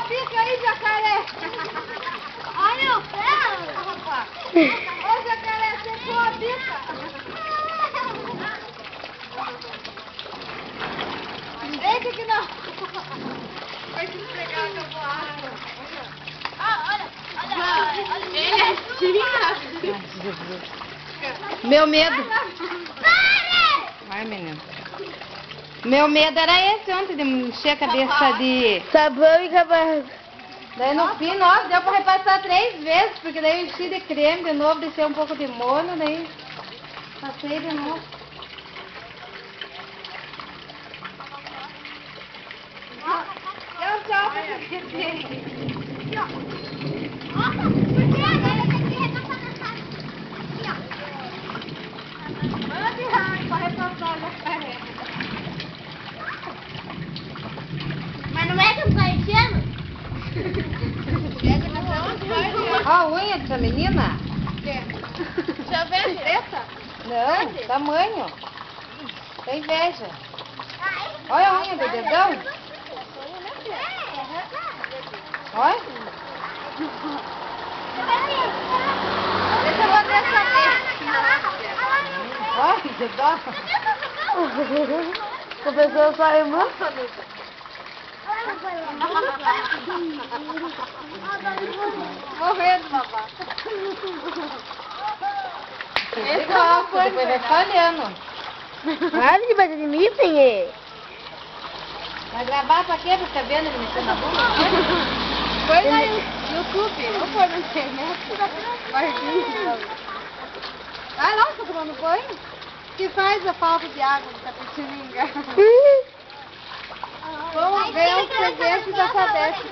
bica aí, jacaré. Olha o pé. Ô, jacaré, secou a bica. Eita que não. Vai te pegar a boata. Olha. Ele é assim. Meu medo. Vai, menino. Meu medo era esse ontem, de encher a cabeça de Sabão e camarão. Daí no fim, nossa, deu pra repassar 3 vezes, porque daí eu enchi de creme de novo, deixei um pouco de molho, daí passei de novo. Eu já vou te Mas não é que eu tô enchendo? Ó a unha dessa menina. Já vê essa? Não, tamanho. Tem inveja. Olha a unha do dedão. Olha. Deixa eu bater essa vez. Olha, que dó. A pessoa sai muito. Morrendo, babá. Esse óculos, depois vai falhando. Para de bater de mim, Penhê. Vai gravar pra quê? Pra ficar vendo ele mexendo na bunda? Põe lá no YouTube, não põe na internet. Vai lá, tá tomando banho? Que faz a falta de água do Tapetininga. Vamos ver o presente da Sabete.